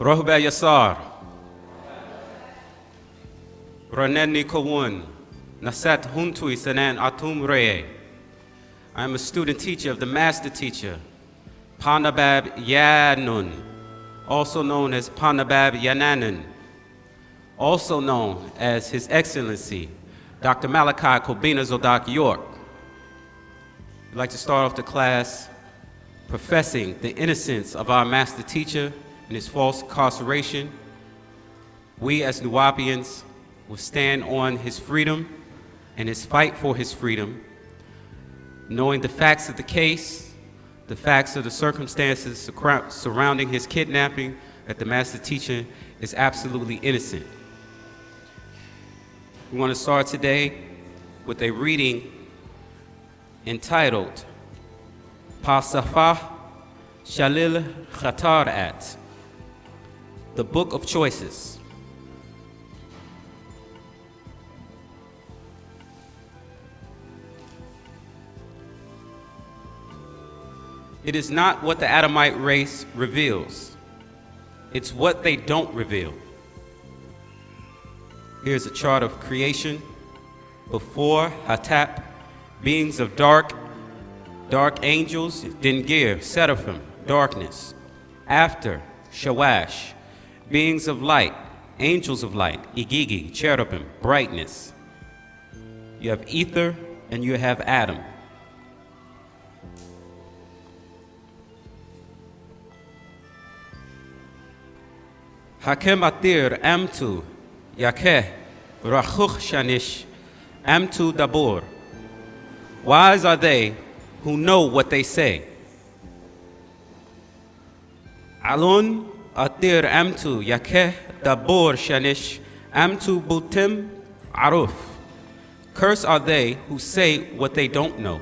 Rohba Yasar, Raneni Kawun, Nasat Huntwy, Sanan, Atum, Rayay. I am a student teacher of the master teacher, Panabab Yanun, also known as Panabab Yananan, also known as His Excellency, Dr. Malachi Kobina Zodak York. I'd like to start off the class professing the innocence of our master teacher and his false incarceration. We as Nuwapians will stand on his freedom and his fight for his freedom, knowing the facts of the case, the facts of the circumstances surrounding his kidnapping, that the master teacher is absolutely innocent. We want to start today with a reading entitled Pasafah Shalil Khatarat, the Book of Choices. It is not what the Adamite race reveals, it's what they don't reveal. Here's a chart of creation. Before Hatap, beings of dark angels, Dingir, Seraphim, darkness. After Shawash, beings of light, angels of light, Igigi, cherubim, brightness. You have ether and you have Adam. Hakem atir amtu yakeh rachuch shanish amtu dabur. Wise are they who know what they say. Alun atir amtu yakeh dabur shanish amtu butim aruf. Curse are they who say what they don't know.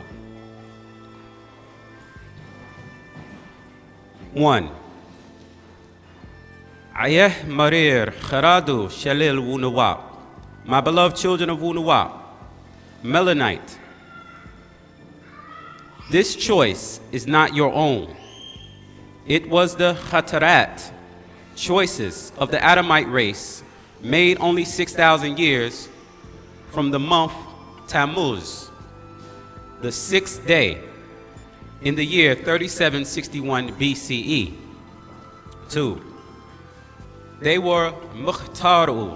1. Ayeh Marir Kharadu Shalil Wunawab. My beloved children of Wunawab, Melanite. This choice is not your own. It was the Khatarat, choices of the Adamite race, made only 6,000 years from the month Tammuz, the 6th day, in the year 3761 BCE. 2. They were Mukhtaru,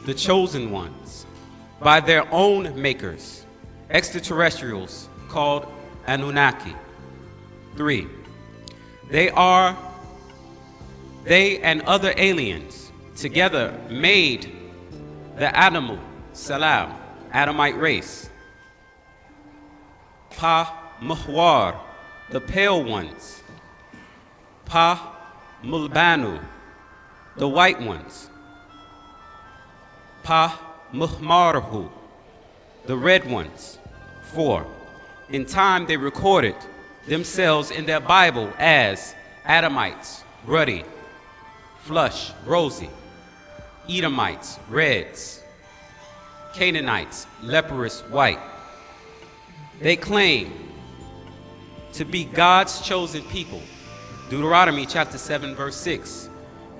the chosen ones, by their own makers, extraterrestrials called Anunnaki. 3. They and other aliens together made the Adamu Salam, Adamite race. Pa Muhwar, the pale ones. Pa Mulbanu, the white ones. Pa Muhmarhu, the red ones. 4. In time they recorded themselves in their Bible as Adamites, ruddy, flush, rosy. Edomites, reds. Canaanites, leprous, white. They claim to be God's chosen people. Deuteronomy chapter 7 verse 6.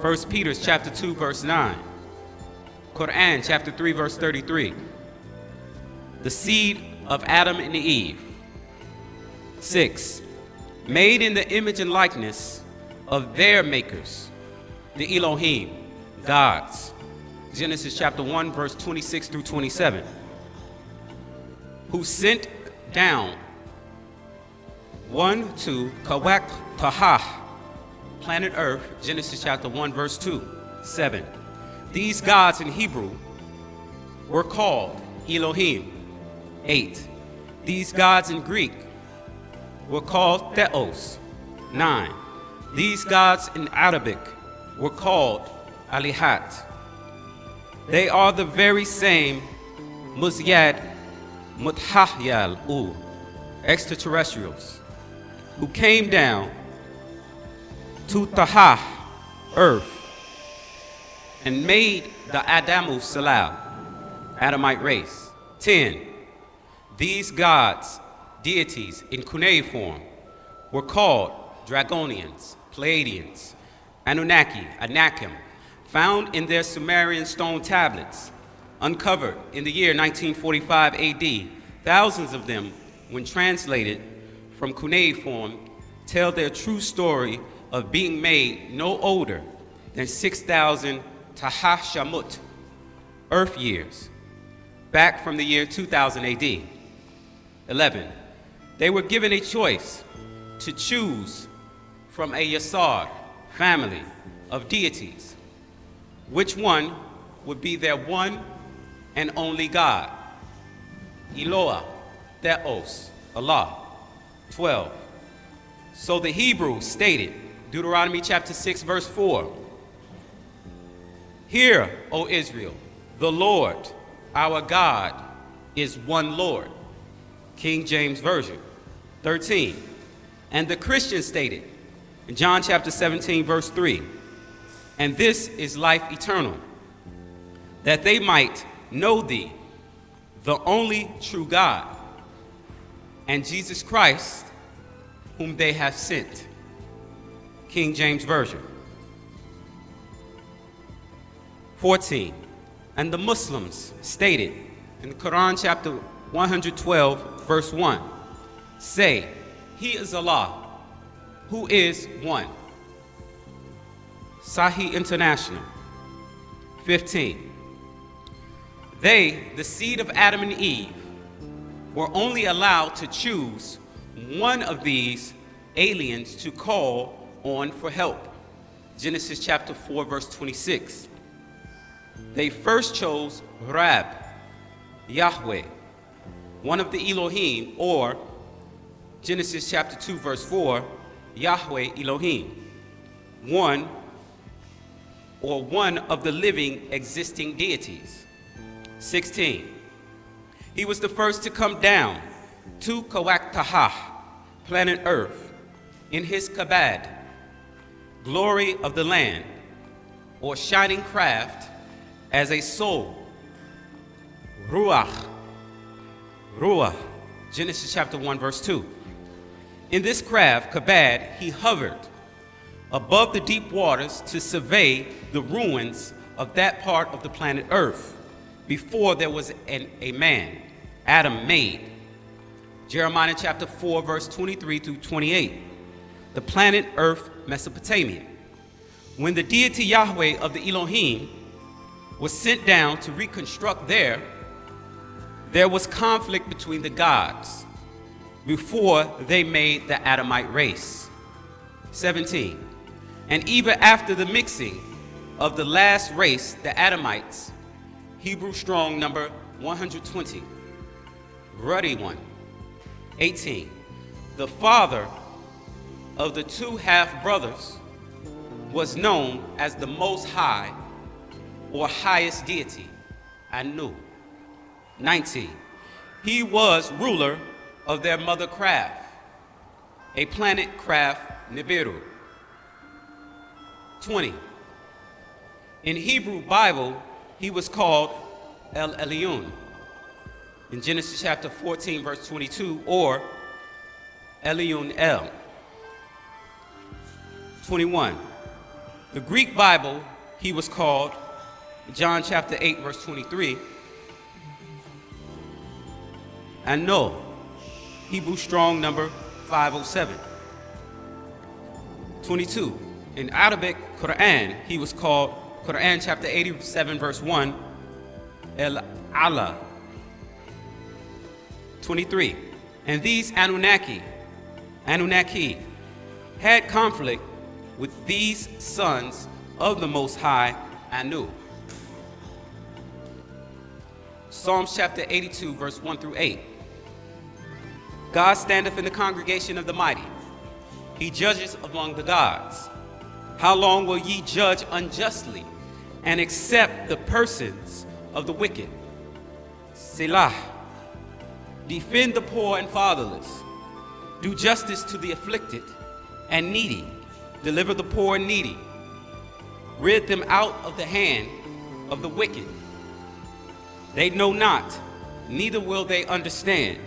1 Peter chapter 2 verse 9. Quran chapter 3 verse 33. The seed of Adam and Eve. 6. Made in the image and likeness of their makers, the Elohim, gods. Genesis chapter 1 verse 26 through 27. Who sent down 1 to Kawak Tahah, planet Earth, Genesis chapter 1 verse 2. 7. These gods in Hebrew were called Elohim. 8. These gods in Greek were called Theos. 9. These gods in Arabic were called Alihat. They are the very same Muzyad Muthahyal extraterrestrials who came down to Tahah, earth, and made the Adamu Salam, Adamite race. 10. These gods, deities in cuneiform, were called Dragonians, Pleiadians, Anunnaki, Anakim, found in their Sumerian stone tablets, uncovered in the year 1945 AD. Thousands of them, when translated from cuneiform, tell their true story of being made no older than 6,000 Tahashamut, Earth years, back from the year 2000 AD. 11. They were given a choice to choose from a Yasar family of deities, which one would be their one and only God. Eloah, Theos, Allah. 12. So the Hebrews stated, Deuteronomy chapter 6, verse 4, Hear, O Israel, the Lord, our God, is one Lord. King James Version. 13. And the Christians stated, in John chapter 17, verse 3, And this is life eternal, that they might know thee, the only true God, and Jesus Christ, whom they have sent. King James Version. 14. And the Muslims stated in the Quran chapter 112, verse 1, say, He is Allah, who is one. Sahih International. 15. They, the seed of Adam and Eve, were only allowed to choose one of these aliens to call on for help. Genesis chapter 4, verse 26. They first chose Rab, Yahweh, one of the Elohim, or Genesis chapter 2, verse 4, Yahweh Elohim, one of the living existing deities. 16. He was the first to come down to Kawaktahah, planet Earth, in his kabad, glory of the land, or shining craft, as a soul, Ruach, Genesis chapter 1, verse 2. In this craft, kabad, he hovered above the deep waters to survey the ruins of that part of the planet Earth before there was a man, Atum, made. Jeremiah chapter 4, verse 23 through 28. The planet Earth, Mesopotamia. When the deity Yahweh of the Elohim was sent down to reconstruct there was conflict between the gods before they made the Adamite race. 17. And even after the mixing of the last race, the Adamites, Hebrew strong number 120, ruddy one. 18. The father of the two half-brothers was known as the Most High, or highest deity, Anu. 19. He was ruler of their mother craft, a planet craft, Nibiru. 20. In Hebrew Bible, he was called El Elyon. In Genesis chapter 14, verse 22, or Elyon El. 21. The Greek Bible, he was called John chapter 8, verse 23, and no, Hebrew strong number 507. 22. In Arabic Quran, he was called Quran chapter 87, verse 1, El Allah. 23. And these Anunnaki, had conflict with these sons of the Most High, Anu. Psalms chapter 82, verse 1 through 8. God standeth in the congregation of the mighty. He judges among the gods. How long will ye judge unjustly and accept the persons of the wicked? Selah. Defend the poor and fatherless. Do justice to the afflicted and needy. Deliver the poor and needy. Rid them out of the hand of the wicked. They know not, neither will they understand.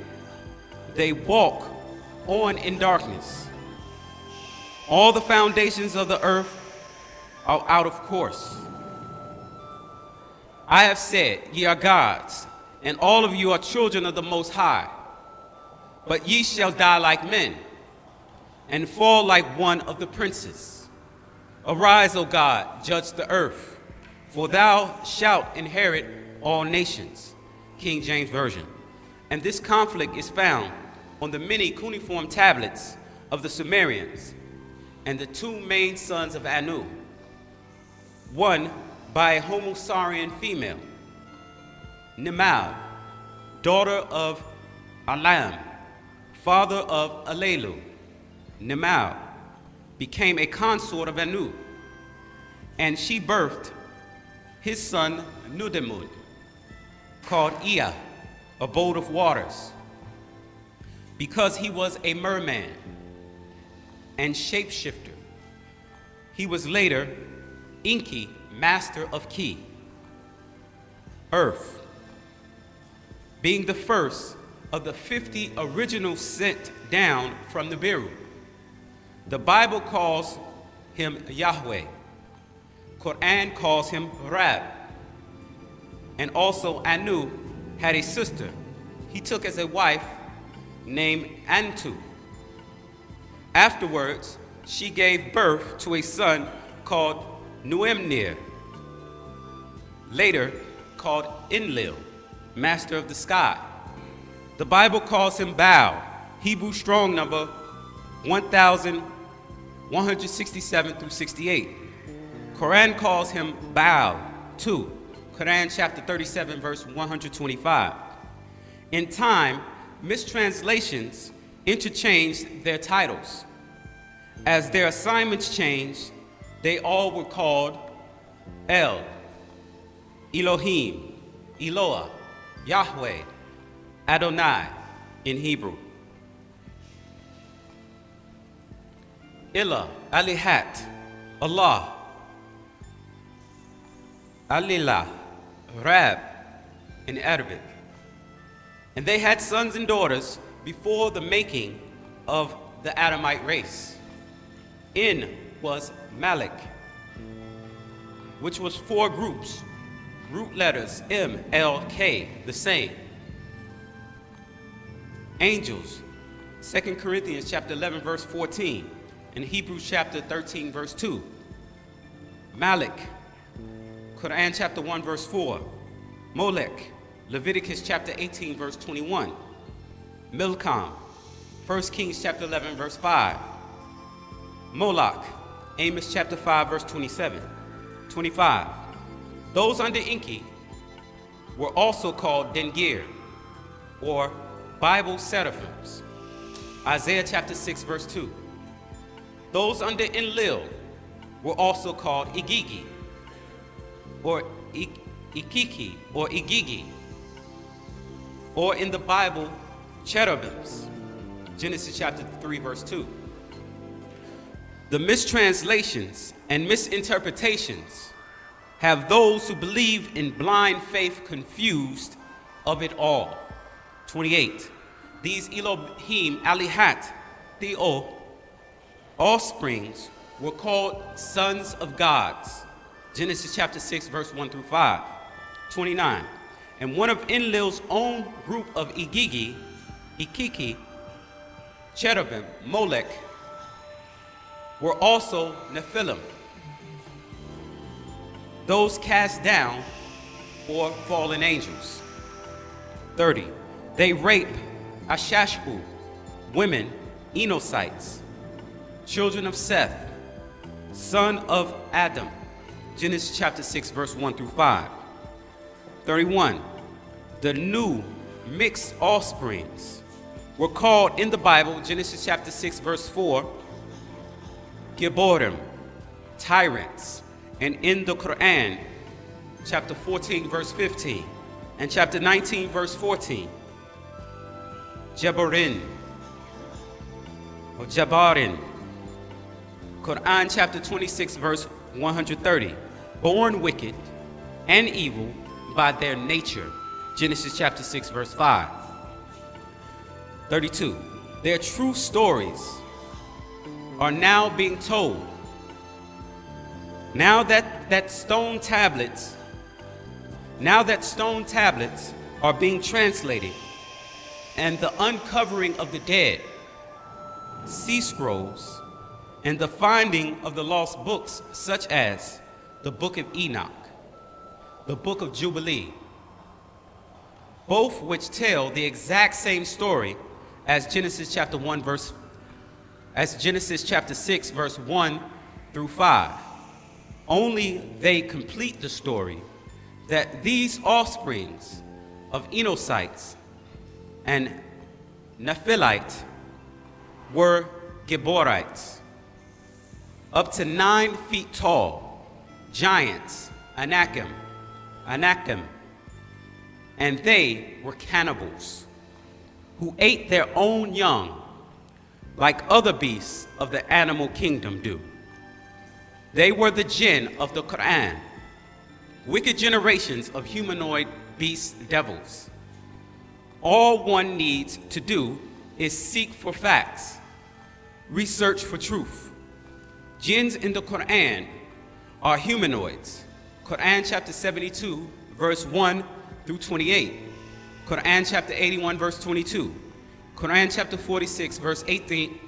They walk on in darkness. All the foundations of the earth are out of course. I have said, ye are gods, and all of you are children of the Most High. But ye shall die like men, and fall like one of the princes. Arise, O God, judge the earth, for thou shalt inherit all nations. King James Version. And this conflict is found on the many cuneiform tablets of the Sumerians and the two main sons of Anu, one by a Homo saurian female, Nimal, daughter of Alam, father of Alelu. Nimal became a consort of Anu, and she birthed his son Nudemud, called Ea, abode of waters, because he was a merman and shapeshifter. He was later Enki, master of Ki. Earth, being the first of the 50 originals sent down from the Nibiru. The Bible calls him Yahweh. Quran calls him Rab. And also Anu had a sister he took as a wife named Antu. Afterwards, she gave birth to a son called Nuemnir, later called Enlil, master of the sky. The Bible calls him Baal, Hebrew strong number 1167 through 68. Quran calls him Baal too. Quran chapter 37 verse 125. In time, mistranslations interchanged their titles. As their assignments changed, they all were called El, Elohim, Eloah, Yahweh, Adonai in Hebrew. Ilah, Alihat, Allah, Alilah, Rab in Arabic. And they had sons and daughters before the making of the Adamite race. In was Malik, which was 4 groups, root letters M, L, K, the same. Angels, 2 Corinthians chapter 11 verse 14, and Hebrews chapter 13 verse 2. Malik, Quran chapter 1 verse 4. Molech, Leviticus chapter 18 verse 21. Milcom, 1 Kings chapter 11 verse 5. Moloch, Amos chapter 5 verse 25. Those under Enki were also called Dengir, or Bible seraphims. Isaiah chapter 6 verse 2. Those under Enlil were also called Igigi, or Ikiki, or Igigi, or in the Bible, cherubims. Genesis chapter 3 verse 2. The mistranslations and misinterpretations have those who believe in blind faith confused of it all. 28. These Elohim, Alihat, Theo, offsprings were called sons of gods. Genesis chapter 6 verse 1 through 5. 29. And one of Enlil's own group of Igigi, Ikiki, cherubim, Molech, were also Nephilim, those cast down or fallen angels. 30. They rape Ashashbu, women, Enosites, children of Seth, son of Adam. Genesis chapter 6 verse 1 through 5. 31. The new mixed offsprings were called in the Bible, Genesis chapter 6 verse 4, Giborim, tyrants, and in the Quran, chapter 14 verse 15, and chapter 19 verse 14, Jabarin, or Jabarin. Quran chapter 26 verse 130, born wicked and evil by their nature. Genesis chapter 6 verse 5. 32. Their true stories are now being told. Now that stone tablets are being translated, and the uncovering of the dead, sea scrolls, and the finding of the lost books, such as the book of Enoch, the book of Jubilee, both which tell the exact same story as Genesis chapter 6, verse 1 through 5. Only they complete the story that these offsprings of Enochites and Nephilite were Giborites, up to 9 feet tall, giants, Anakim, and they were cannibals who ate their own young, like other beasts of the animal kingdom do. They were the jinn of the Quran, wicked generations of humanoid beast devils. All one needs to do is seek for facts, research for truth. Jinns in the Quran are humanoids. Quran chapter 72, verse 1 through 28. Quran chapter 81, verse 22. Quran chapter 46, verse 18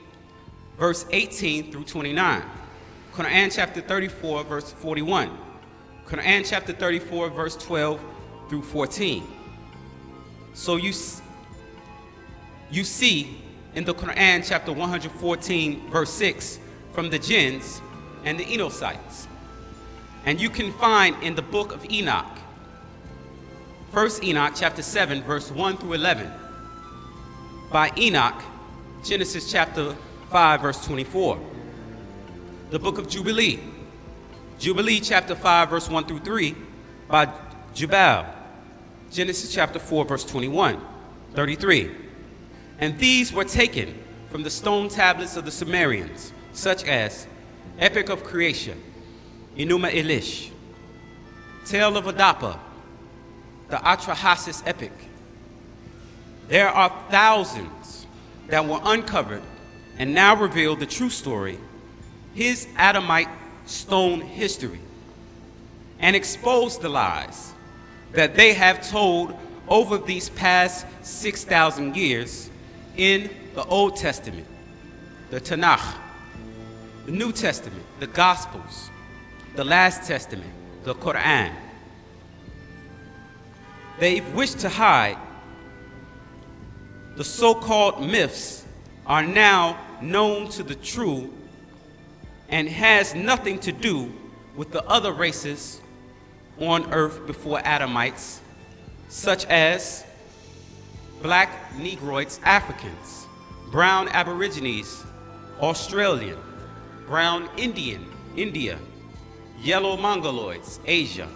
through 29. Quran chapter 34, verse 41. Quran chapter 34, verse 12 through 14. So you see in the Quran chapter 114, verse 6, from the jinns and the Enochites. And you can find in the book of Enoch, 1 Enoch chapter 7, verse 1 through 11. By Enoch, Genesis chapter 5, verse 24. The book of Jubilee, Jubilee chapter 5, verse 1 through 3, by Jubal, Genesis chapter 4, verse 21, 33. And these were taken from the stone tablets of the Sumerians, such as Epic of Creation, Enuma Elish, Tale of Adapa, the Atrahasis Epic. There are thousands that were uncovered and now reveal the true story, his Adamite stone history, and expose the lies that they have told over these past 6,000 years in the Old Testament, the Tanakh, the New Testament, the Gospels, the Last Testament, the Quran. They've wished to hide. The so-called myths are now known to the true and has nothing to do with the other races on earth before Adamites, such as black Negroids, Africans, brown Aborigines, Australian, brown Indian, India, yellow Mongoloids, Asia.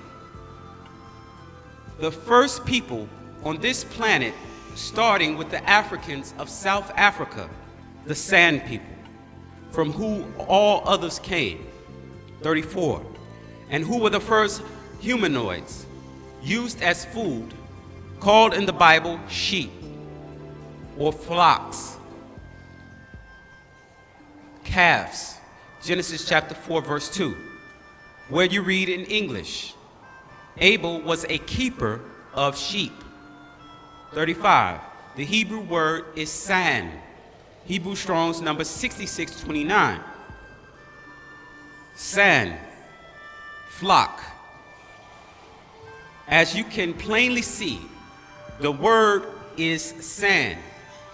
The first people on this planet, starting with the Africans of South Africa, the Sand people, from who all others came, 34, and who were the first humanoids used as food, called in the Bible sheep or flocks, calves, Genesis chapter 4, verse 2, where you read in English, Abel was a keeper of sheep. 35, the Hebrew word is san, Hebrew Strong's number 6629. San, flock. As you can plainly see, the word is San,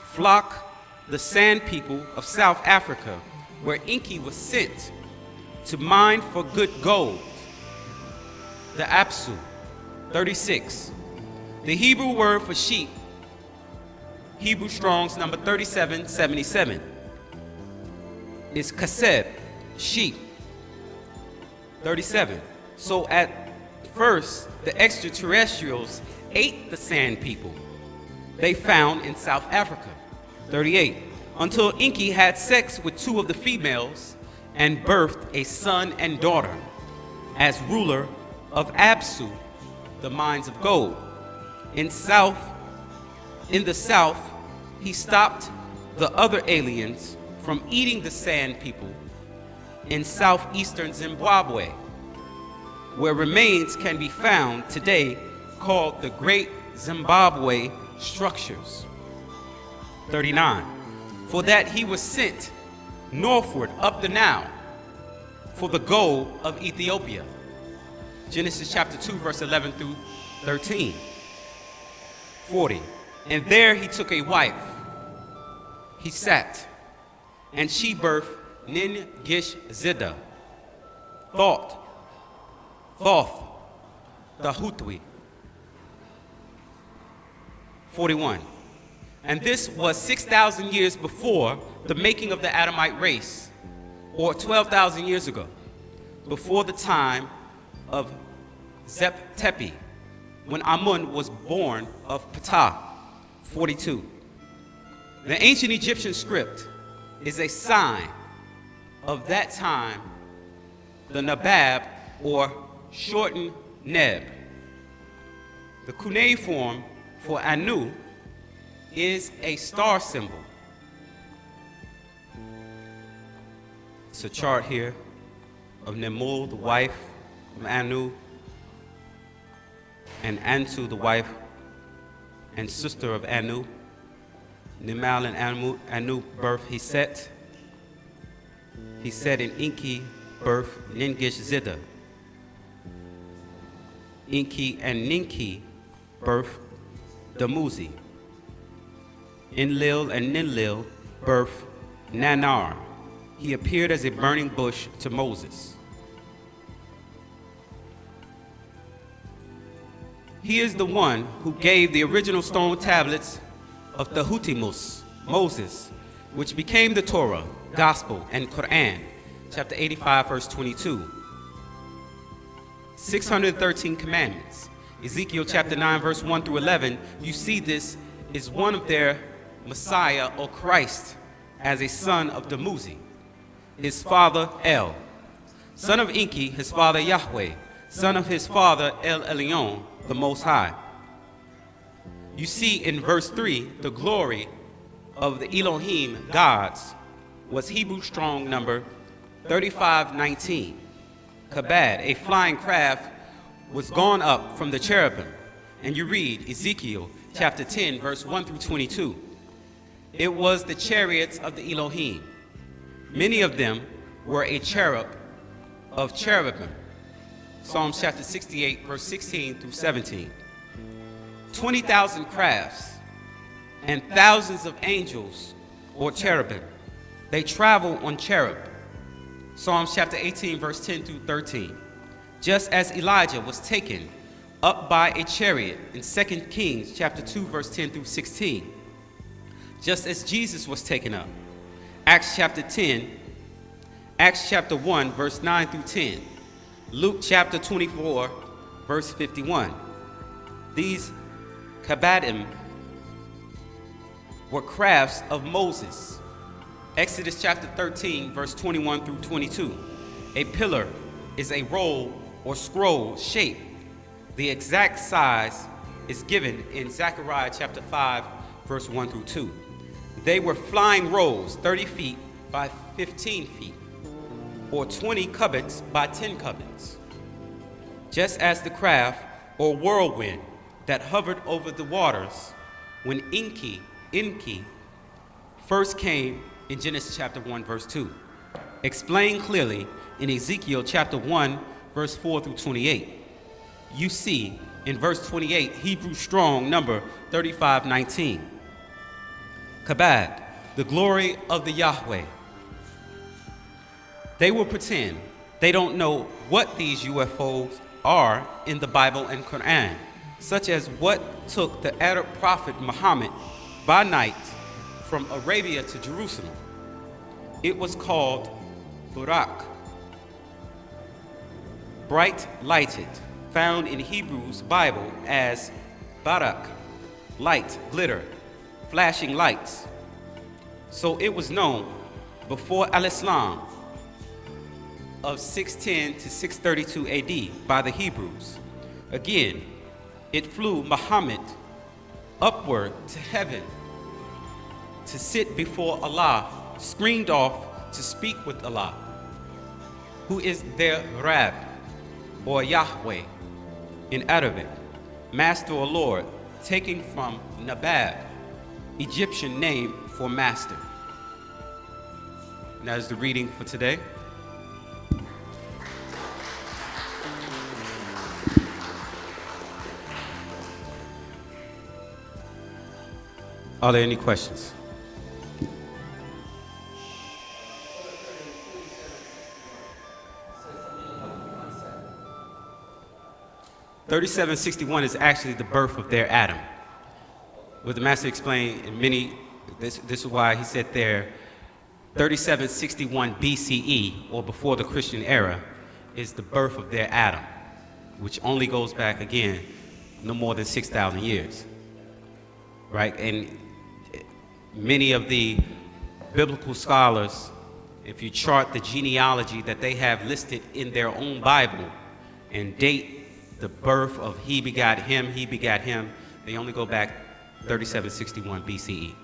flock, the San people of South Africa, where Inky was sent to mine for good gold. The Apsu, 36. The Hebrew word for sheep, Hebrew Strong's number 3777, is kaseb, sheep. 37. So at first, the extraterrestrials ate the sand people they found in South Africa. 38. Until Inky had sex with 2 of the females and birthed a son and daughter as ruler of Apsu, the mines of gold. In the south, he stopped the other aliens from eating the sand people in southeastern Zimbabwe. where remains can be found today called the Great Zimbabwe Structures. 39. For that he was sent northward up the Nile for the gold of Ethiopia. Genesis chapter 2, verse 11 through 13. 40. And there he took a wife. He sat, and she birthed Nin-Gish-Ziddah, Thoth, the Huntwy. 41. And this was 6,000 years before the making of the Adamite race, or 12,000 years ago, before the time of Zep-Tepi, when Amun was born of Ptah. 42. The ancient Egyptian script is a sign of that time, the Nabab, or shortened Neb. The cuneiform for Anu is a star symbol. It's a chart here of Nemul, the wife of Anu, and Antu, the wife and sister of Anu. Nimal and Anu birth Hiset. Hiset and Enki birth Nin-Gish-Ziddah. Enki and Ninki birth Damuzi. Enlil and Ninlil birth Nanar. He appeared as a burning bush to Moses. He is the one who gave the original stone tablets of the Hutimus, Moses, which became the Torah, Gospel, and Quran, chapter 85, verse 22. 613 commandments. Ezekiel chapter 9, verse 1 through 11, you see this is one of their Messiah or Christ as a son of Damuzi, his father El, son of Enki, his father Yahweh, son of his father El Elyon, the Most High. You see in verse 3, the glory of the Elohim gods was Hebrew strong number 3519. Kabad, a flying craft, was gone up from the cherubim. And you read Ezekiel chapter 10, verse 1 through 22. It was the chariots of the Elohim. Many of them were a cherub of cherubim. Psalms chapter 68, verse 16 through 17. 20,000 crafts and thousands of angels or cherubim. They travel on cherub. Psalms chapter 18, verse 10 through 13. Just as Elijah was taken up by a chariot in 2 Kings chapter 2, verse 10 through 16. Just as Jesus was taken up. Acts chapter 10, Acts chapter 1, verse 9 through 10. Luke chapter 24, verse 51. These kabadim were crafts of Moses. Exodus chapter 13, verse 21 through 22. A pillar is a roll or scroll shape. The exact size is given in Zechariah chapter 5, verse 1 through 2. They were flying rolls 30 feet by 15 feet, or 20 cubits by 10 cubits. Just as the craft or whirlwind that hovered over the waters when Enki first came in Genesis chapter 1, verse 2. Explained clearly in Ezekiel chapter 1, verse 4 through 28. You see in verse 28, Hebrew strong number 3519. Kabad, the glory of the Yahweh. They will pretend they don't know what these UFOs are in the Bible and Quran, such as what took the Arab prophet Muhammad by night from Arabia to Jerusalem. It was called Burak, bright lighted, found in Hebrew's Bible as Barak, light, glitter, flashing lights. So it was known before Al-Islam of 610 to 632 AD by the Hebrews. Again, it flew Muhammad upward to heaven to sit before Allah, screened off to speak with Allah, who is their Rab, or Yahweh in Arabic, master or Lord, taken from Nabab, Egyptian name for master. And that is the reading for today. Are there any questions? (3761) is actually the birth of their Atum. What the Master explained in many, this is why he said there, 3761 BCE, or before the Christian era, is the birth of their Atum, which only goes back, again, no more than 6,000 years. Right? And many of the biblical scholars, if you chart the genealogy that they have listed in their own Bible and date the birth of he begot him, they only go back 3761 BCE.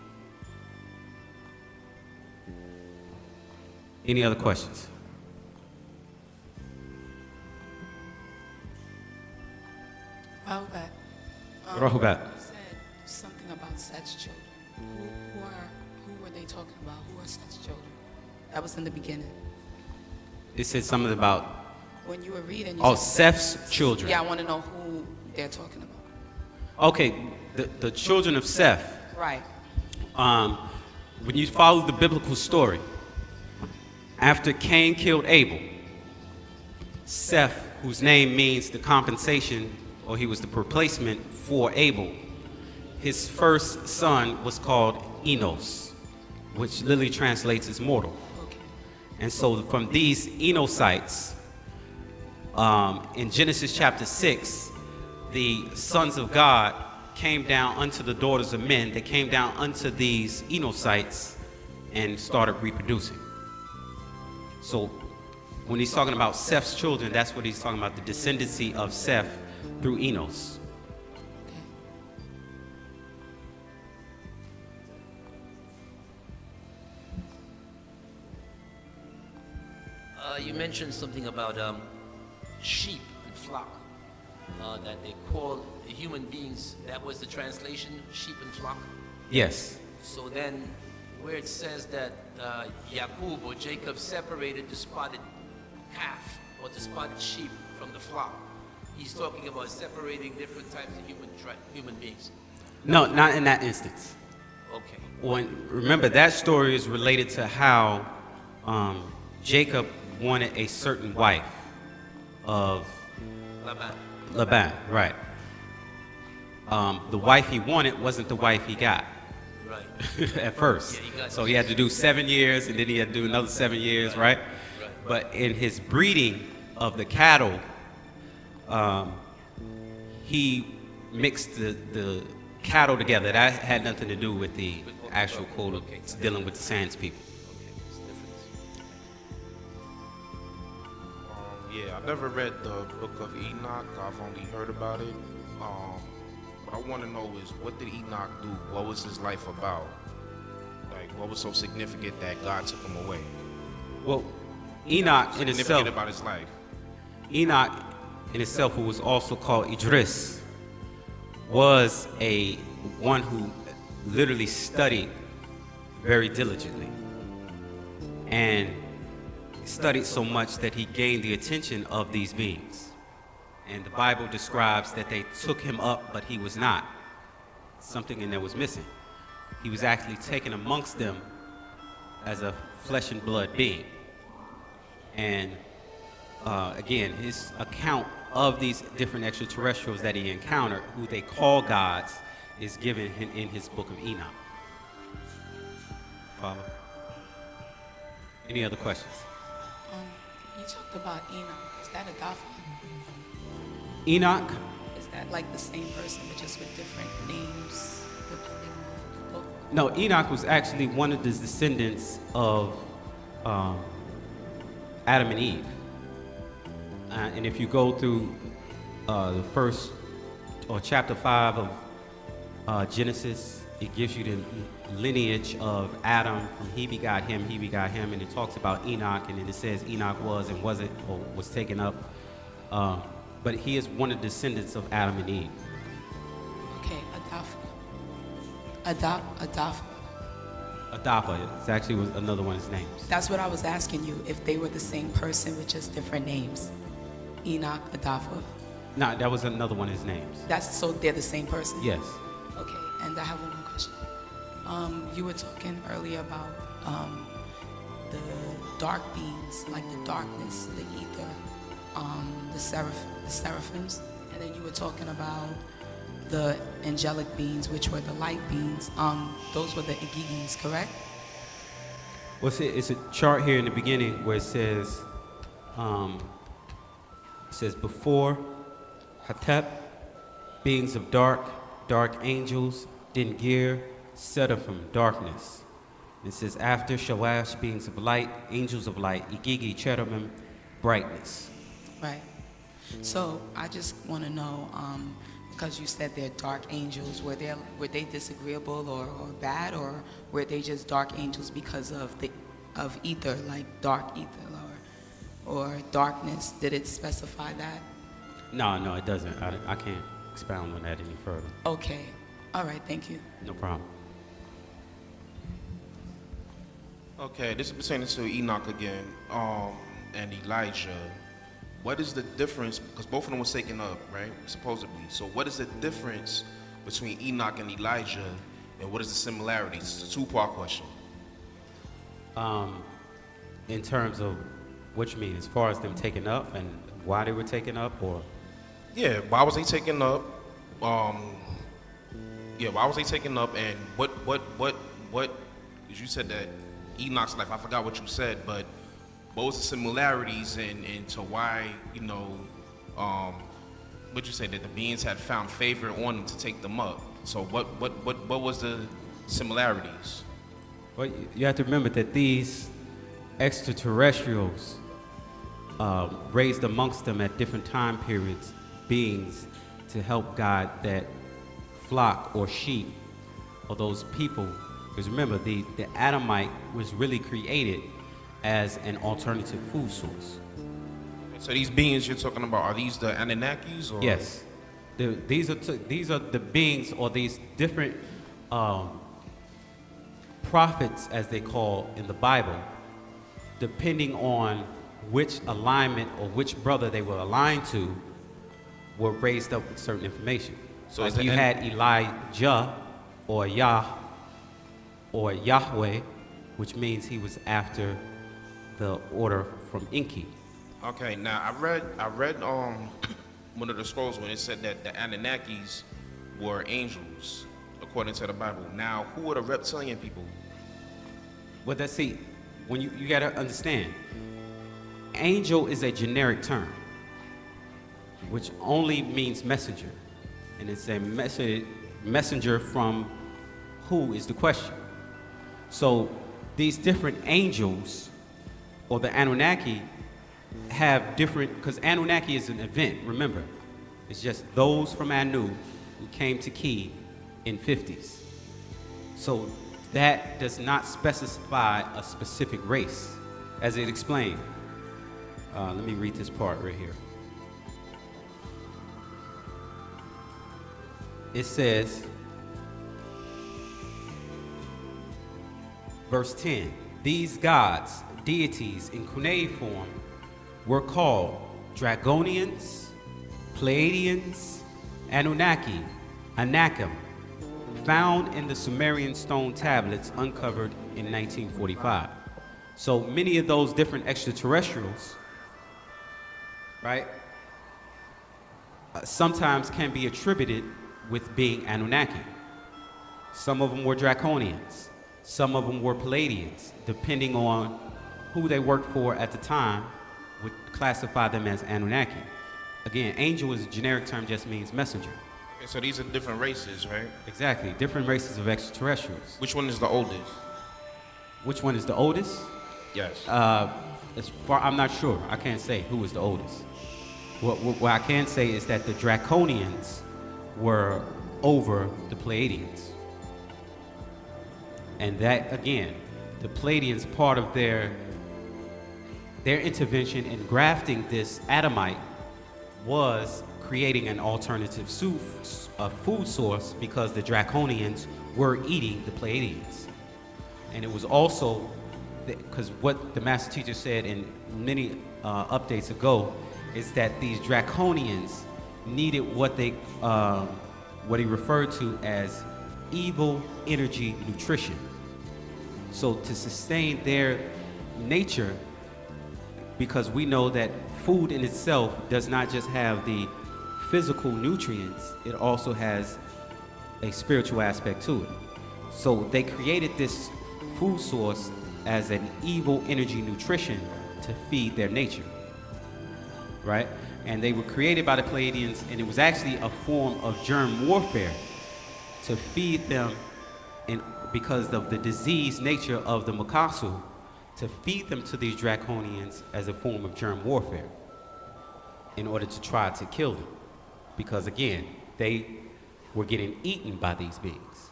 Any other questions? Rahubat. You said something about Set's children. Who were they talking about? Who are Set's children? That was in the beginning. It said something about, When you were reading, you said Seth's children. Yeah, I want to know who they're talking about. Okay, the children of Seth. Right. When you follow the biblical story, after Cain killed Abel, Seth, whose name means the compensation, or he was the replacement for Abel, his first son was called Enos, which literally translates as mortal. Okay. And so from these Enosites, in Genesis chapter 6, the sons of God came down unto the daughters of men. They came down unto these Enosites and started reproducing. So when he's talking about Seth's children, that's what he's talking about, the descendancy of Seth through Enos. You mentioned something about sheep and flock, that they call the human beings. That was the translation, sheep and flock? Yes. So then, where it says that Yaqub or Jacob separated the spotted calf or the spotted sheep from the flock, he's talking about separating different types of human beings. No, not in that instance. Okay. Remember, that story is related to how Jacob wanted a certain wife of Laban, right. The wife he wanted wasn't the wife he got. Right. At first. Yeah, so he had to do 7 years, and then he had to do another 7 years, right? But in his breeding of the cattle, he mixed the cattle together. That had nothing to do with the actual code of dealing with the Sands people. Yeah, I've never read the book of Enoch. I've only heard about it. What I want to know is, what did Enoch do? What was his life about? Like, what was so significant that God took him away? Well, Enoch in itself, about his life. Enoch in itself, who was also called Idris, was one who literally studied very diligently, and studied so much that he gained the attention of these beings. And the Bible describes that they took him up, but he was not. Something in there was missing. He was actually taken amongst them as a flesh and blood being. And again, his account of these different extraterrestrials that he encountered, who they call gods, is given in his book of Enoch. Follow? Any other questions? You talked about Enoch. Is that a Dafa? Enoch? Is that like the same person, but just with different names? No, Enoch was actually one of the descendants of Adam and Eve. And if you go through the first, or chapter 5 of Genesis, it gives you the lineage of Adam. From he begot him, and it talks about Enoch, and then it says Enoch was and wasn't, or was taken up. but he is one of the descendants of Adam and Eve. Okay, Adafa. Adapa is actually was another one of his names. That's what I was asking you, if they were the same person with just different names. Enoch, Adafa. No, that was another one of his names. That's so they're the same person? Yes. Okay, and I have one more question. You were talking earlier about the dark beings, like the darkness, the ether, the seraphims, and then you were talking about the angelic beings, which were the light beings. Those were the Igigis, correct? Well, see, it's a chart here in the beginning where it says before Hatep, beings of dark angels, Dingir, Seraphim, darkness. It says after Shawash, beings of light, angels of light, Igigi, cherubim, brightness. Right. So I just want to know, because you said they're dark angels, were they disagreeable or bad, or were they just dark angels because of ether, like dark ether or darkness? Did it specify that? No, it doesn't. I can't expound on that any further. Okay. All right. Thank you. No problem. Okay, this is pertaining to Enoch again, and Elijah. What is the difference? Because both of them were taken up, right? Supposedly. So what is the difference between Enoch and Elijah, and what is the similarities? It's a two-part question. In terms of what you mean, as far as them taken up and why they were taken up, or? Yeah, why was they taken up? Why was they taken up, and what? Because you said that Enoch's life. I forgot what you said, but what was the similarities into why, what you said, that the beings had found favor on them to take them up. So what was the similarities? Well, you have to remember that these extraterrestrials raised amongst them at different time periods beings to help guide that flock or sheep or those people. Because remember, the Adamite was really created as an alternative food source. So these beings you're talking about, are these the Anunnakis? Or? Yes. These are the beings, or these different prophets, as they call in the Bible, depending on which alignment or which brother they were aligned to, were raised up with certain information. So like you had Elijah or Yah or Yahweh, which means he was after the order from Enki. Okay, now I read one of the scrolls when it said that the Anunnakis were angels, according to the Bible. Now, who are the reptilian people? Well, when you gotta understand, angel is a generic term, which only means messenger. And it's a messenger from who is the question. So these different angels, or the Anunnaki, have different, because Anunnaki is an event, remember. It's just those from Anu who came to Ki in 50s. So that does not specify a specific race, as it explained. Let me read this part right here. It says, verse 10, these gods, deities in cuneiform, were called Dragonians, Pleiadians, Anunnaki, Anakim, found in the Sumerian stone tablets uncovered in 1945. So many of those different extraterrestrials, right, sometimes can be attributed with being Anunnaki. Some of them were Draconians. Some of them were Pleiadians. Depending on who they worked for at the time, would classify them as Anunnaki. Again, angel is a generic term, just means messenger. Okay, so these are different races, right? Exactly, different races of extraterrestrials. Which one is the oldest? Which one is the oldest? Yes. As far, I'm not sure. I can't say who is the oldest. What I can say is that the Draconians were over the Pleiadians. And that, again, the Pleiadians, part of their intervention in grafting this Adamite was creating an alternative food source because the Draconians were eating the Pleiadians. And it was also, because what the master teacher said in many updates ago, is that these Draconians needed what he referred to as evil energy nutrition. So to sustain their nature, because we know that food in itself does not just have the physical nutrients, it also has a spiritual aspect to it. So they created this food source as an evil energy nutrition to feed their nature, right? And they were created by the Pleiadians, and it was actually a form of germ warfare to feed them, and because of the disease nature of the Mukasu, to feed them to these Draconians as a form of germ warfare in order to try to kill them. Because again, they were getting eaten by these beings.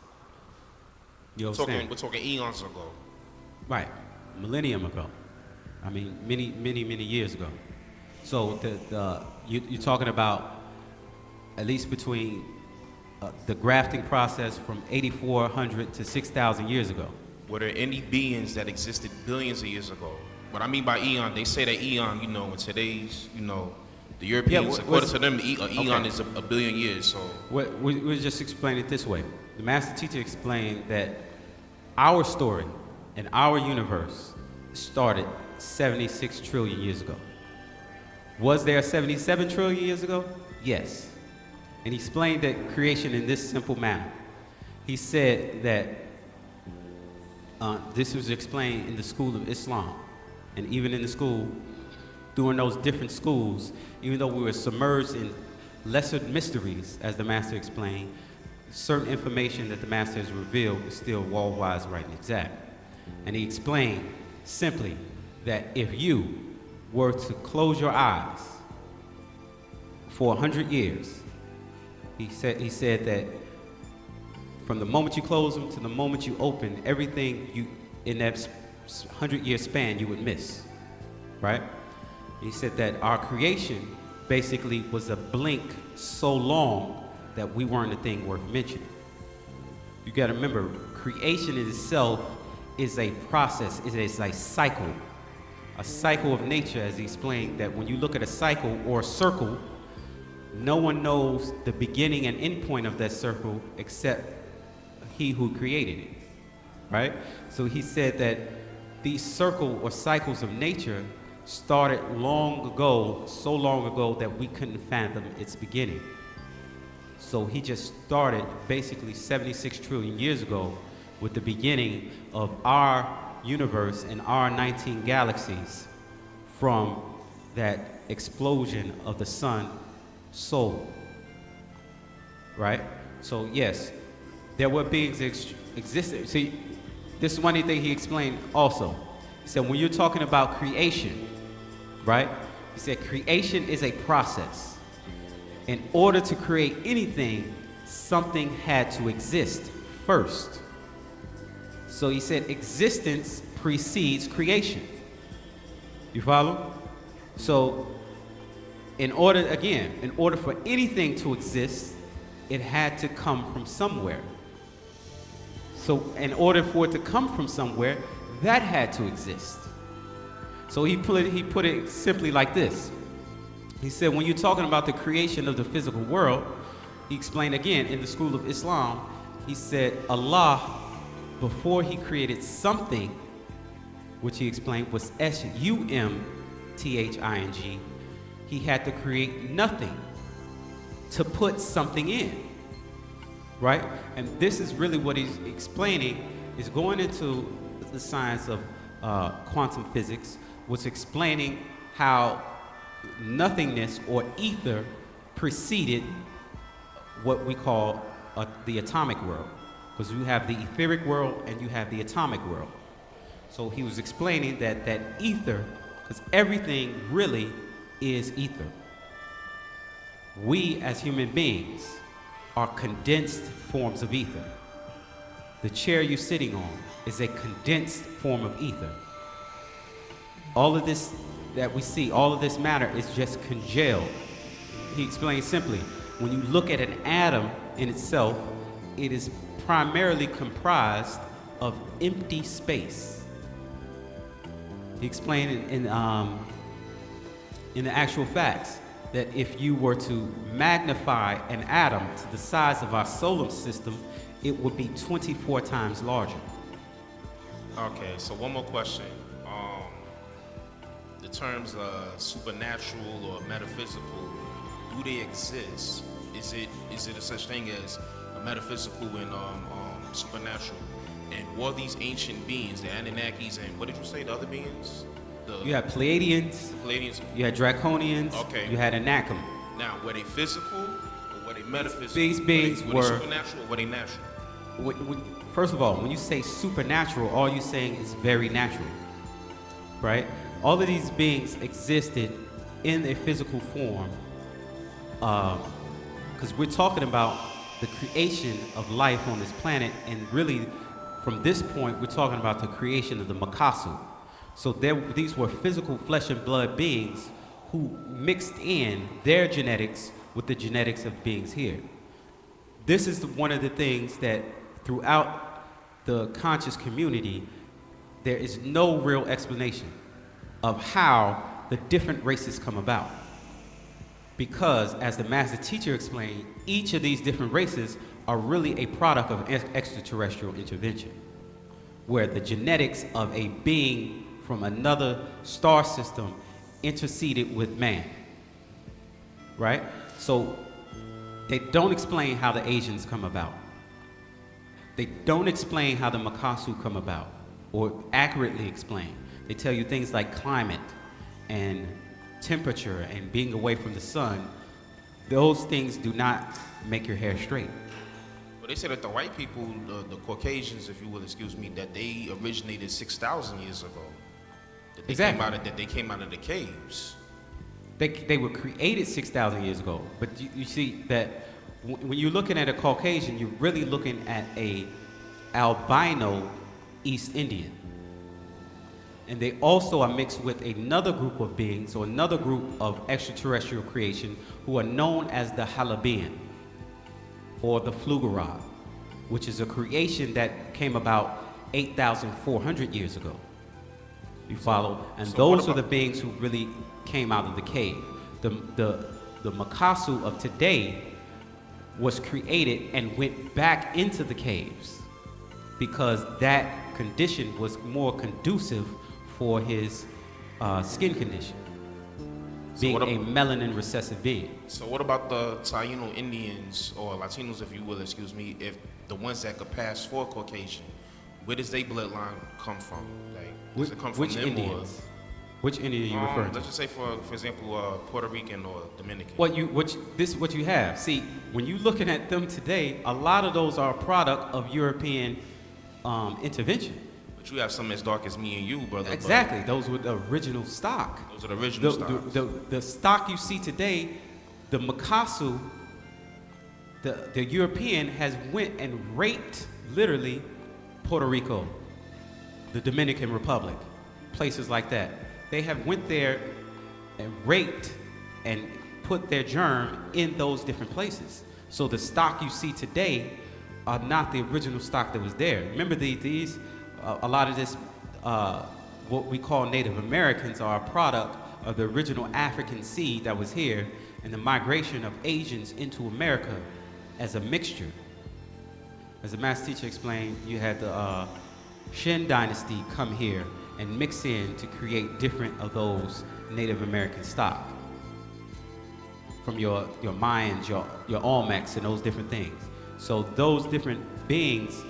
You understand? We're talking eons ago. Right, millennium ago. I mean, many years ago. So you're talking about at least between the grafting process from 8,400 to 6,000 years ago. Were there any beings that existed billions of years ago? What I mean by eon, they say that eon, in today's, the Europeans, according to them, eon is a billion years. So we'll just explain it this way. The master teacher explained that our story and our universe started 76 trillion years ago. Was there 77 trillion years ago? Yes. And he explained that creation in this simple manner. He said that this was explained in the school of Islam, and even in the school, during those different schools, even though we were submerged in lesser mysteries, as the master explained, certain information that the master has revealed is still wall-wise, right and exact. And he explained simply that if you were to close your eyes for 100 years, he said that from the moment you close them to the moment you open, everything you in that 100-year span you would miss, right? He said that our creation basically was a blink so long that we weren't a thing worth mentioning. You got to remember, creation in itself is a process, it is a cycle of nature, as he explained, that when you look at a cycle or a circle, no one knows the beginning and end point of that circle except he who created it, right? So he said that these circle or cycles of nature started long ago, so long ago that we couldn't fathom its beginning. So he just started basically 76 trillion years ago with the beginning of our universe and our 19 galaxies from that explosion of the sun soul, right? So yes, there were beings existed. See, this is one thing he explained also. He said when you're talking about creation, right? He said creation is a process. In order to create anything, something had to exist first. So he said existence precedes creation. You follow? So in order for anything to exist, it had to come from somewhere. So in order for it to come from somewhere, that had to exist. So he put it simply like this. He said when you're talking about the creation of the physical world, he explained again in the school of Islam, he said Allah, before he created something, which he explained was S-U-M-T-H-I-N-G, he had to create nothing to put something in, right? And this is really what he's explaining, is going into the science of quantum physics, was explaining how nothingness or ether preceded what we call the atomic world, because you have the etheric world and you have the atomic world. So he was explaining that ether, because everything really is ether. We as human beings are condensed forms of ether. The chair you're sitting on is a condensed form of ether. All of this that we see, all of this matter is just congealed he explains simply, when you look at an atom in itself, it is primarily comprised of empty space. He explained in the actual facts that if you were to magnify an atom to the size of our solar system, it would be 24 times larger. Okay, so one more question. The terms supernatural or metaphysical, do they exist? Is it a such thing as a metaphysical and supernatural? And were these ancient beings, the Anunnakis, and what did you say, the other beings? You had Pleiadians, you had Draconians, okay. You had Anakim. Now, were they physical or were they metaphysical? These beings were they supernatural or were they natural? First of all, when you say supernatural, all you're saying is very natural, right? All of these beings existed in a physical form, because we're talking about the creation of life on this planet, and really, from this point, we're talking about the creation of the Makasu. So these were physical flesh and blood beings who mixed in their genetics with the genetics of beings here. This is one of the things that throughout the conscious community, there is no real explanation of how the different races come about. Because, as the master teacher explained, each of these different races are really a product of extraterrestrial intervention, where the genetics of a being from another star system interceded with man, right? So they don't explain how the Asians come about. They don't explain how the Makasu come about, or accurately explain. They tell you things like climate and temperature and being away from the sun. Those things do not make your hair straight. Well, they say that the white people, the Caucasians, if you will excuse me, that they originated 6,000 years ago. That they Exactly. came out of the caves. They were created 6,000 years ago. But you see that when you're looking at a Caucasian, you're really looking at a albino East Indian. And they also are mixed with another group of beings, or another group of extraterrestrial creation, who are known as the Halabian, or the Flugerod, which is a creation that came about 8,400 years ago. You follow? And those are the beings who really came out of the cave. The Makasu of today was created and went back into the caves because that condition was more conducive for his skin condition, being a melanin recessive being. So what about the Taino Indians, or Latinos, if you will excuse me, if the ones that could pass for Caucasian, where does their bloodline come from? Like, does it come from Which them Indians? Which Indian are you referring to? Let's just say, for example, Puerto Rican or Dominican. This is what you have. See, when you're looking at them today, a lot of those are a product of European intervention. But you have some as dark as me and you, brother. Exactly. Those were the original stock. Those are the original stocks. The stock you see today, the Makasu, the European has went and raped, literally, Puerto Rico, the Dominican Republic, places like that. They have went there and raped and put their germ in those different places. So the stock you see today are not the original stock that was there. Remember, a lot of this, what we call Native Americans, are a product of the original African seed that was here and the migration of Asians into America as a mixture. As the master teacher explained, you had the Shin dynasty come here and mix in to create different of those Native American stock from your Mayans, your Olmecs, and those different things. So those different beings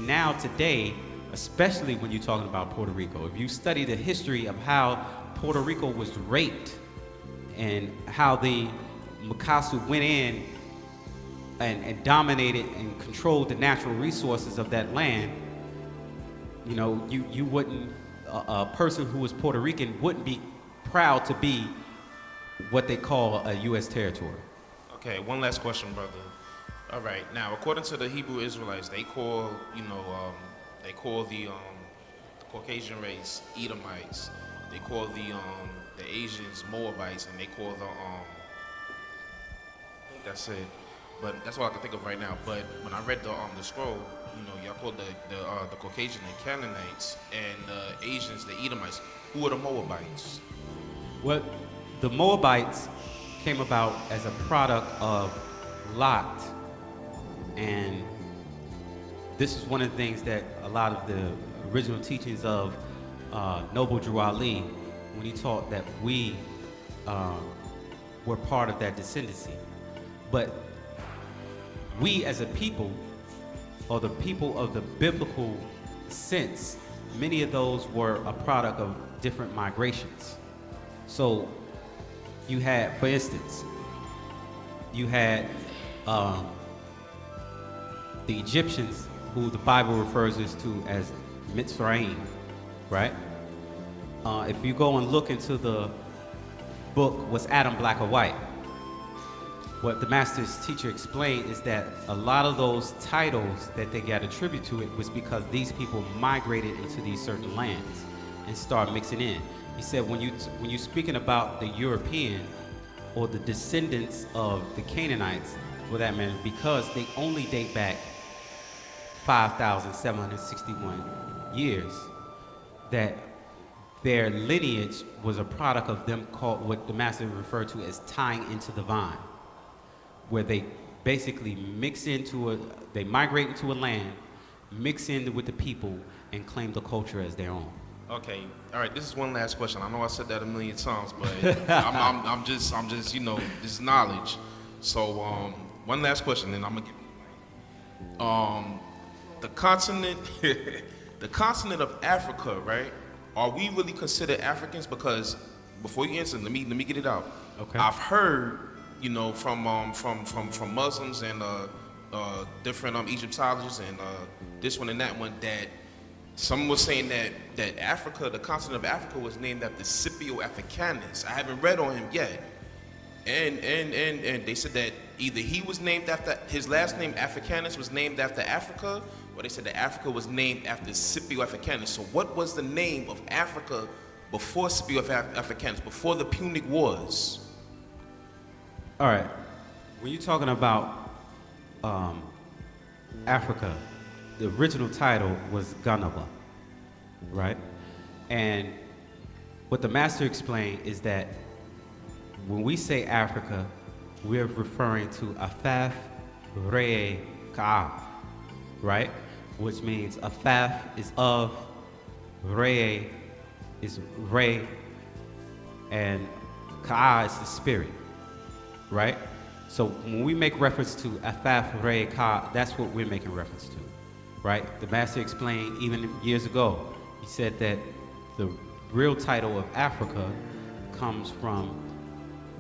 now today, especially when you're talking about Puerto Rico, if you study the history of how Puerto Rico was raped and how the Makasu went in and dominated and controlled the natural resources of that land, you know, you wouldn't, a person who was Puerto Rican wouldn't be proud to be what they call a U.S. territory. Okay, one last question, brother. All right, now according to the Hebrew Israelites, they call the Caucasian race Edomites. They call the Asians Moabites, and they call that's it. But that's all I can think of right now. But when I read the scroll, you know, y'all called the Caucasian the Canaanites and the Asians the Edomites. Who are the Moabites? Well, the Moabites came about as a product of Lot, and this is one of the things that a lot of the original teachings of Noble Drew Ali, when he taught that we were part of that descendancy. But we as a people, or the people of the biblical sense, many of those were a product of different migrations. So you had, for instance, you had the Egyptians, who the Bible refers us to as Mitzrayim, right? If you go and look into the book, Was Adam Black or White? What the master's teacher explained is that a lot of those titles that they got attributed to it was because these people migrated into these certain lands and started mixing in. He said when you're speaking about the European or the descendants of the Canaanites, for that matter, because they only date back 5,761 years, that their lineage was a product of them called, what the master referred to as tying into the vine, where they basically they migrate into a land, mix in with the people, and claim the culture as their own. Okay, all right. This is one last question. I know I said that a million times, but I'm just, you know, this is knowledge. So, one last question, and I'm gonna give. The continent, the continent of Africa, right? Are we really considered Africans? Because before you answer, let me get it out. Okay. I've heard, you know, from Muslims and different Egyptologists and this one and that one, that someone was saying that Africa, the continent of Africa, was named after Scipio Africanus. I haven't read on him yet, and they said that either he was named after, his last name Africanus was named after Africa, or they said that Africa was named after Scipio Africanus. So what was the name of Africa before Scipio Africanus, before the Punic Wars? All right, when you're talking about Africa, the original title was Ganawa, right? And what the master explained is that when we say Africa, we're referring to Afaf Rayay Ka'a, right? Which means Afaf is of, Rayay is Ray, and Ka'a is the spirit, right? So when we make reference to Afaf Rayay Ka'a, that's what we're making reference to, right? The master explained even years ago, he said that the real title of Africa comes from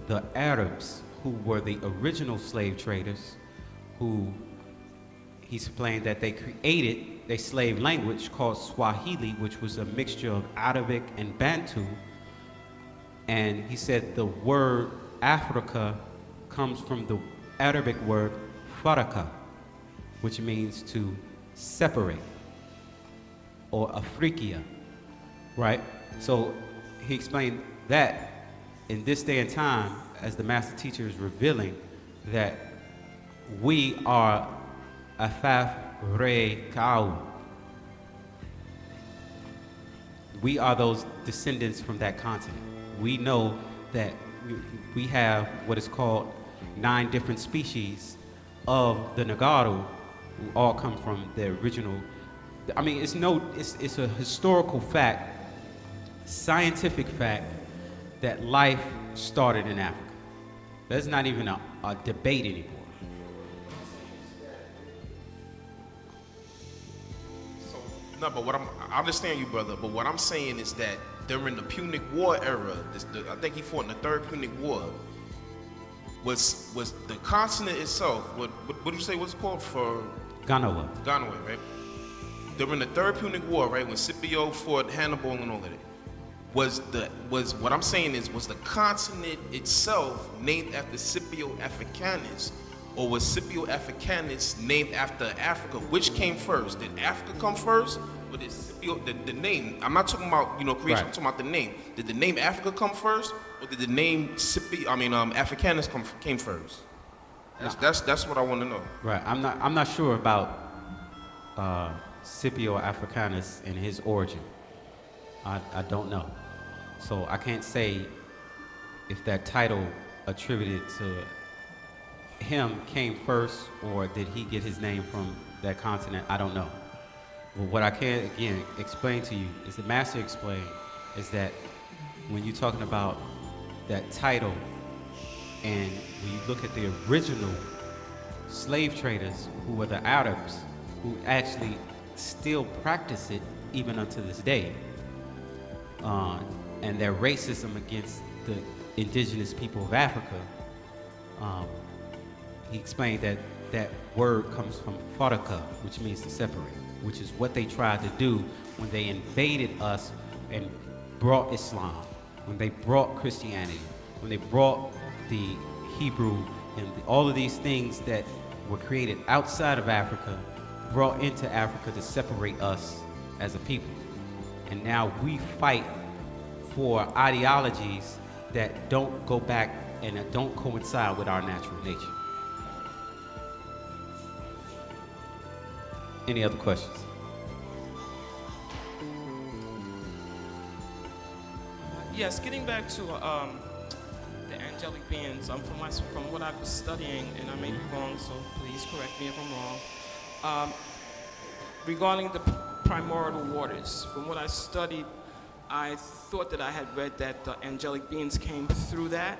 the Arabs, who were the original slave traders, who he explained that they created a slave language called Swahili, which was a mixture of Arabic and Bantu. And he said the word Africa comes from the Arabic word faraka, which means to separate, or Afrikia, right? So he explained that in this day and time, as the master teacher is revealing, that we are Afaf Re Ka'u. We are those descendants from that continent. We know that we have what is called 9 different species of the Nagaru, who all come from the original. I mean, it's a historical fact, scientific fact, that life started in Africa. That's not even a debate anymore. So, no, but I understand you, brother, but what I'm saying is that during the Punic War era, I think he fought in the Third Punic War, was the continent itself, what did you say was called for? Ganawa. Ganawa, right? During the Third Punic War, right, when Scipio fought Hannibal and all of that, was the continent itself named after Scipio Africanus, or was Scipio Africanus named after Africa? Which came first? Did Africa come first, or did Scipio, the name? I'm not talking about creation. Right. I'm talking about the name. Did the name Africa come first, or did the name Africanus came first? That's what I want to know. Right. I'm not sure about Scipio Africanus and his origin. I don't know. So I can't say if that title attributed to him came first or did he get his name from that continent. I don't know. But what I can again explain to you is the master explained is that when you're talking about that title and when you look at the original slave traders who were the Arabs who actually still practice it even unto this day, and their racism against the indigenous people of Africa, he explained that that word comes from faraka, which means to separate, which is what they tried to do when they invaded us and brought Islam, when they brought Christianity, when they brought the Hebrew and all of these things that were created outside of Africa, brought into Africa to separate us as a people. And now we fight for ideologies that don't go back and that don't coincide with our natural nature. Any other questions? Yes, getting back to the angelic beings, from what I was studying, and I may be wrong, so please correct me if I'm wrong. Regarding the primordial waters, from what I studied, I thought that I had read that the angelic beings came through that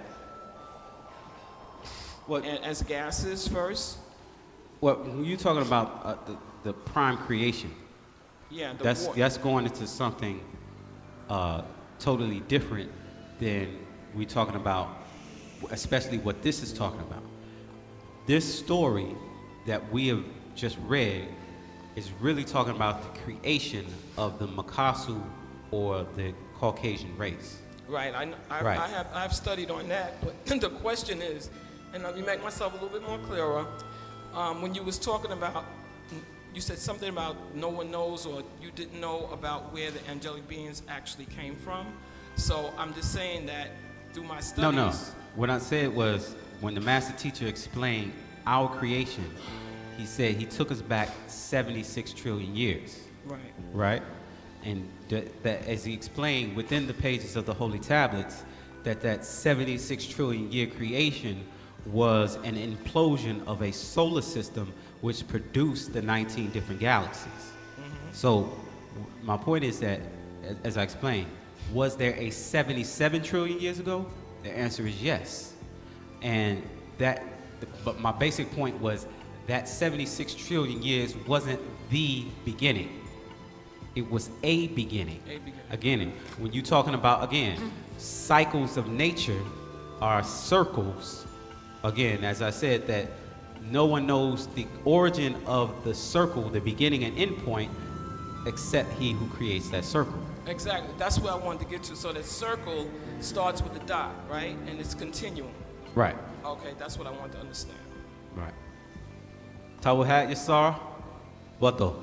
as gases first. Well, when you're talking about the prime creation, Yeah, that's going into something totally different than we're talking about, especially what this is talking about. This story that we have just read is really talking about the creation of the Makasu or the Caucasian race. Right, Right. I have studied on that, but the question is, and let me make myself a little bit more clearer, when you was talking about, you said something about no one knows or you didn't know about where the angelic beings actually came from. So I'm just saying that through my studies. No. What I said was when the master teacher explained our creation, he said he took us back 76 trillion years. Right. Right? And that as he explained within the pages of the holy tablets, that 76 trillion year creation was an implosion of a solar system which produced the 19 different galaxies. Mm-hmm. So my point is that, as I explained, was there a 77 trillion years ago? The answer is yes. And but my basic point was that 76 trillion years wasn't the beginning. It was a beginning. Again, when you're talking about, cycles of nature are circles. Again, as I said, that no one knows the origin of the circle, the beginning and end point, except he who creates that circle. Exactly. That's where I wanted to get to. So that circle starts with a dot, right? And it's continuum. Right. Okay, that's what I want to understand. Right. Tawahat Yasar, Bato.